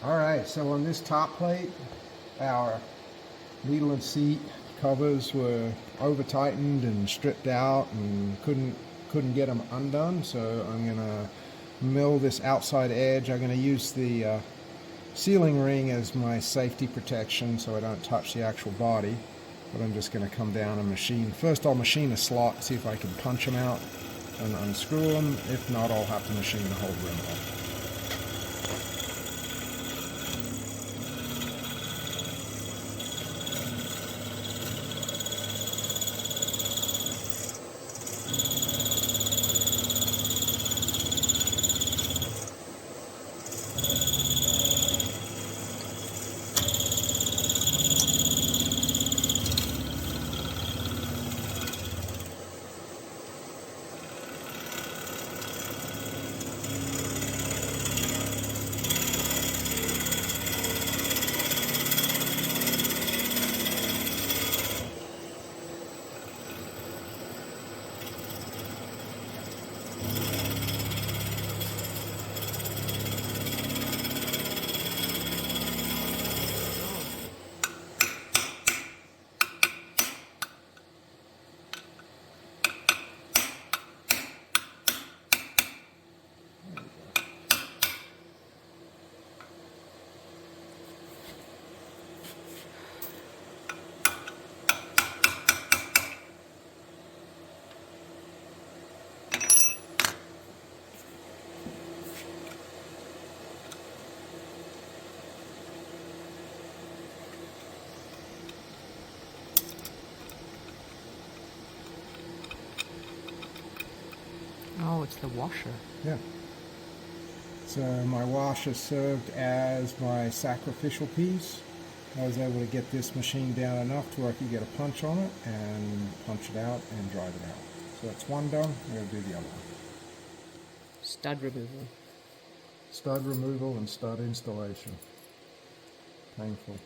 Alright, so on this top plate, our needle and seat covers were over tightened and stripped out and couldn't get them undone, so I'm gonna mill this outside edge. I'm gonna use the sealing ring as my safety protection so I don't touch the actual body, but I'm just gonna come down and machine. First I'll machine a slot, see if I can punch them out and unscrew them. If not, I'll have to machine the whole rim off. Oh, it's the washer. Yeah. So my washer served as my sacrificial piece. I was able to get this machine down enough to where I could get a punch on it and punch it out and drive it out. So that's one done. We're going to do the other one. Stud removal. Stud removal and stud installation. Painful.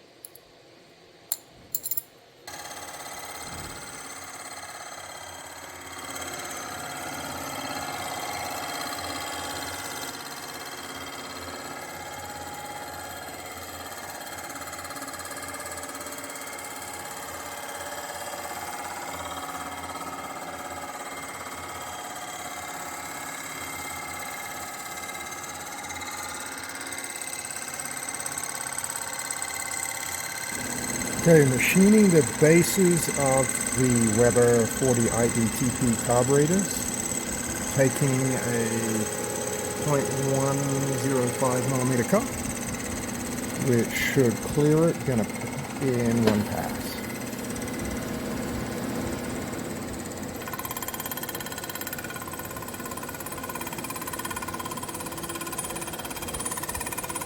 Okay, machining the bases of the Weber 40 IDTP carburetors, taking a 0.105 millimeter cup, which should clear it, gonna put in one pass.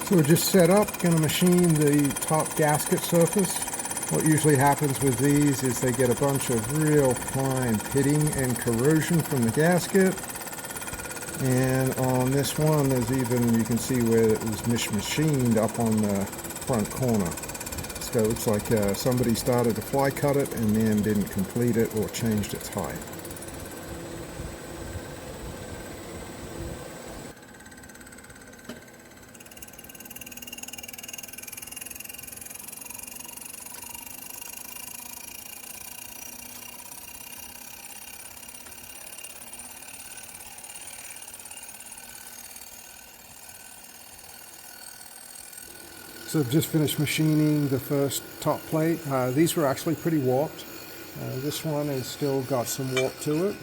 So we're just set up, gonna machine the top gasket surface. What usually happens with these is they get a bunch of real fine pitting and corrosion from the gasket. And on this one, there's even, you can see where it was machined up on the front corner. So it looks like somebody started to fly cut it and then didn't complete it or changed its height. So I've just finished machining the first top plate. These were actually pretty warped. This one has still got some warp to it.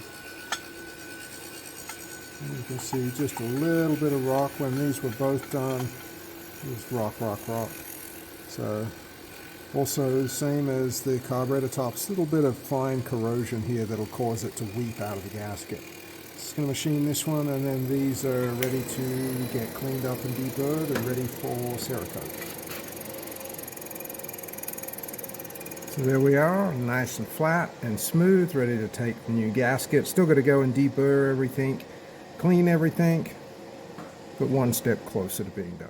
And you can see just a little bit of rock. When these were both done, it was rock, rock, rock. So also same as the carburetor tops, a little bit of fine corrosion here that'll cause it to weep out of the gasket. Just going to machine this one, and then these are ready to get cleaned up and deburred and ready for Cerakote. So there we are, nice and flat and smooth, ready to take the new gasket. Still got to go and deburr everything, clean everything, but one step closer to being done.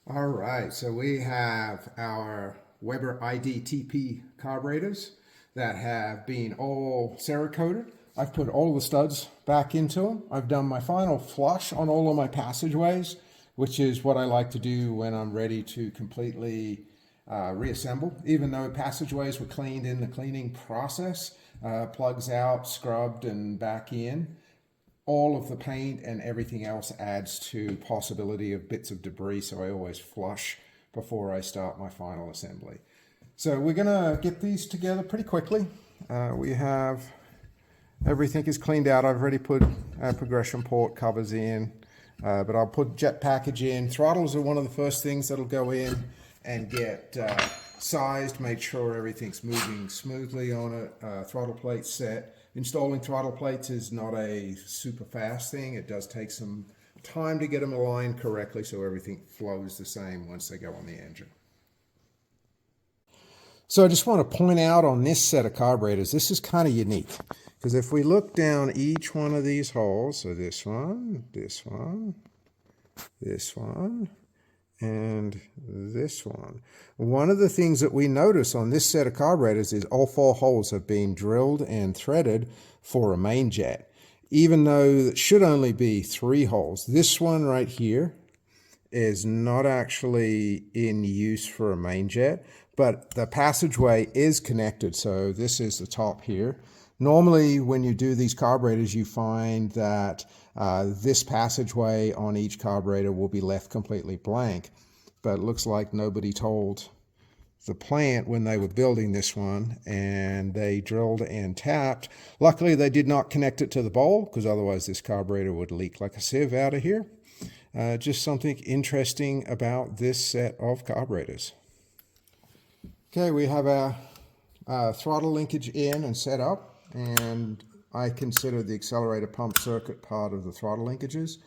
All right, so we have our Weber IDTP carburetors that have been all Cerakoted. I've put all the studs back into them. I've done my final flush on all of my passageways, which is what I like to do when I'm ready to completely reassemble. Even though passageways were cleaned in the cleaning process, plugs out, scrubbed, and back in, all of the paint and everything else adds to possibility of bits of debris, so I always flush before I start my final assembly. So we're gonna get these together pretty quickly. We have everything is cleaned out. I've already put progression port covers in, but I'll put jet package in. Throttles are one of the first things that'll go in and get sized, make sure everything's moving smoothly on a throttle plate set. Installing throttle plates is not a super fast thing. It does take some time to get them aligned correctly so everything flows the same once they go on the engine. So I just want to point out on this set of carburetors, this is kind of unique, because if we look down each one of these holes, so this one, this one, this one, and this one of the things that we notice on this set of carburetors is all 4 holes have been drilled and threaded for a main jet, even though it should only be 3 holes. This one right here is not actually in use for a main jet, but the passageway is connected. So this is the top here. Normally, when you do these carburetors, you find that this passageway on each carburetor will be left completely blank. But it looks like nobody told the plant when they were building this one, and they drilled and tapped. Luckily, they did not connect it to the bowl, because otherwise this carburetor would leak like a sieve out of here. Just something interesting about this set of carburetors. Okay, we have our throttle linkage in and set up. And I consider the accelerator pump circuit part of the throttle linkages.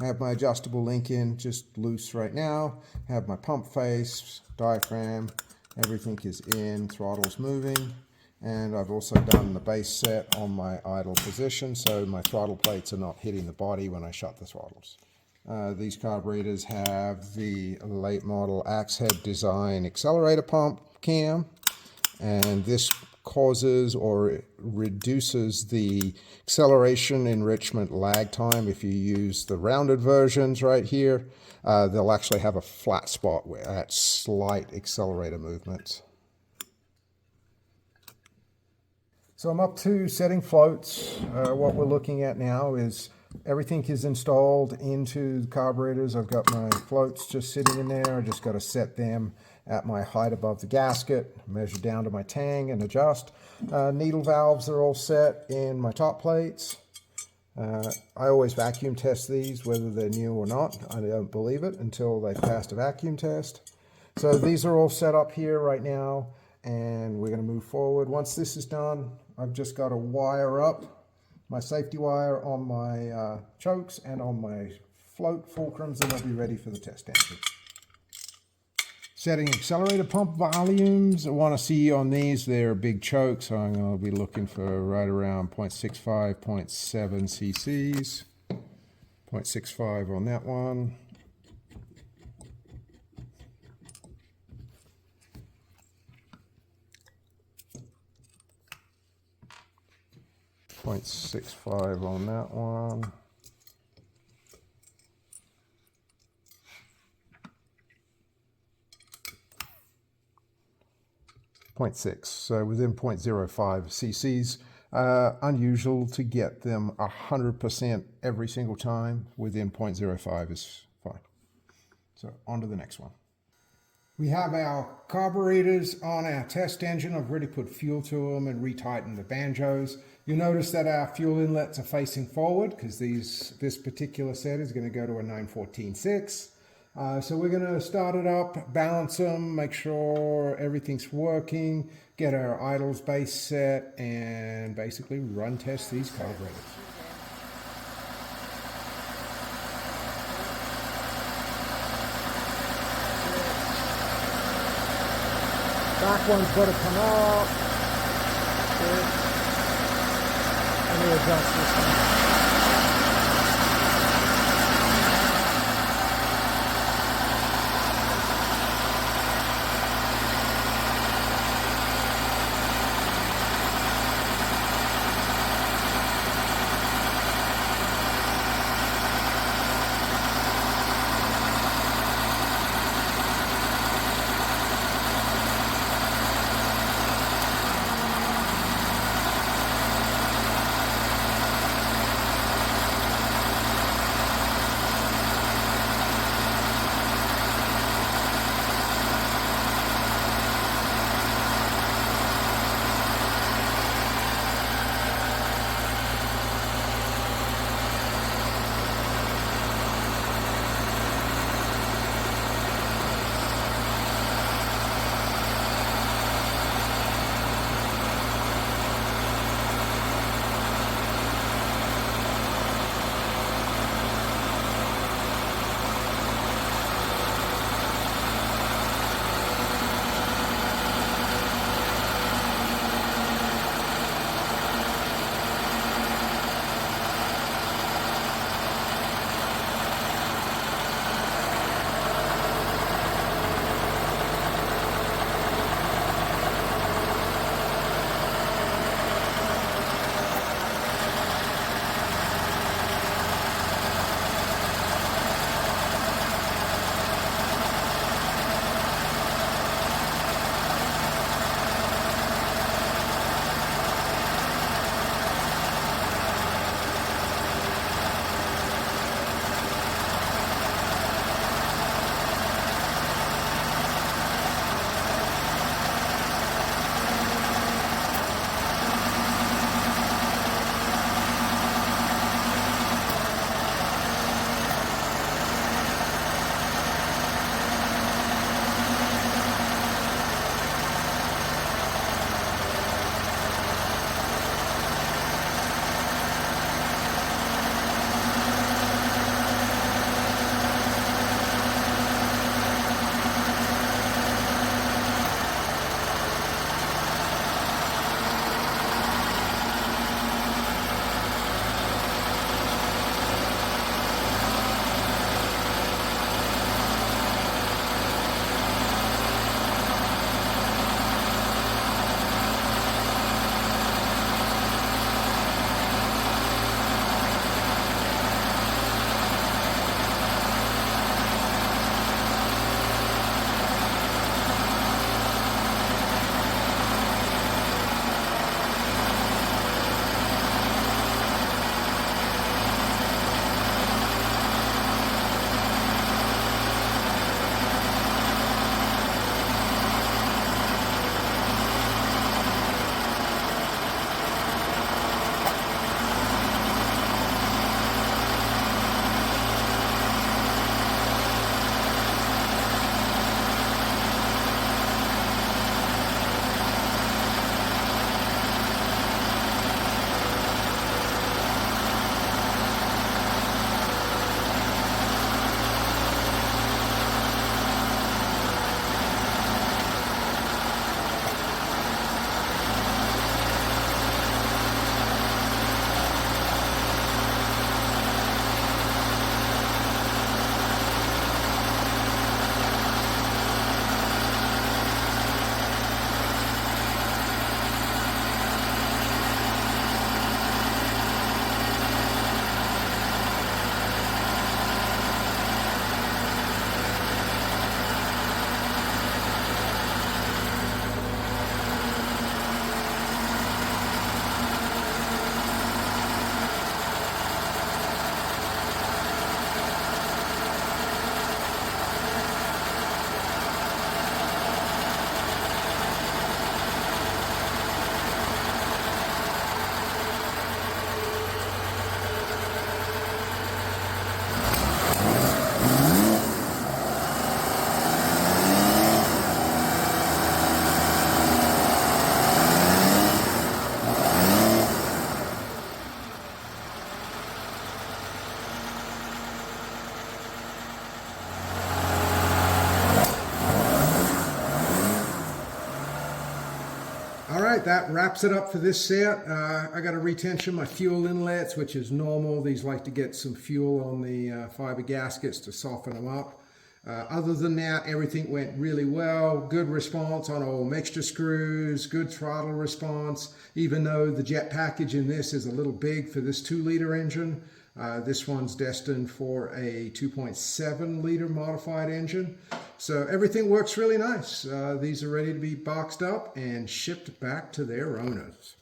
I have my adjustable link in just loose right now. I have my pump face, diaphragm, everything is in, throttle's moving. And I've also done the base set on my idle position, so my throttle plates are not hitting the body when I shut the throttles. These carburetors have the late model axe head design accelerator pump cam, and this causes or reduces the acceleration enrichment lag time. If you use the rounded versions right here, they'll actually have a flat spot where at slight accelerator movements. So I'm up to setting floats. What we're looking at now is everything is installed into the carburetors. I've got my floats just sitting in there. I just got to set them at my height above the gasket, measure down to my tang and adjust. Needle valves are all set in my top plates. I always vacuum test these, whether they're new or not. I don't believe it until they've passed a vacuum test. So these are all set up here right now, and we're going to move forward. Once this is done, I've just got to wire up my safety wire on my chokes and on my float fulcrums, and they'll be ready for the test engine. Setting accelerator pump volumes. I want to see on these, they're big chokes, so I'm going to be looking for right around 0.65, 0.7 cc's. 0.65 on that one. .65 on that one. 0.6, so within 0.05 cc's. Unusual to get them 100% every single time. Within 0.05 is fine. So on to the next one. We have our carburetors on our test engine. I've already put fuel to them and retightened the banjos. You'll notice that our fuel inlets are facing forward because this particular set is going to go to a 914.6. So we're going to start it up, balance them, make sure everything's working, get our idles base set, and basically run test these carburetors. Back one's got to come up. Good. Let me adjust this one. right, that wraps it up for this set. I got to retension my fuel inlets, which is normal. These like to get some fuel on the fiber gaskets to soften them up. Other than that, everything went really well. Good response on all mixture screws, good throttle response, even though the jet package in this is a little big for this 2-liter engine. This one's destined for a 2.7 liter modified engine. So everything works really nice. These are ready to be boxed up and shipped back to their owners.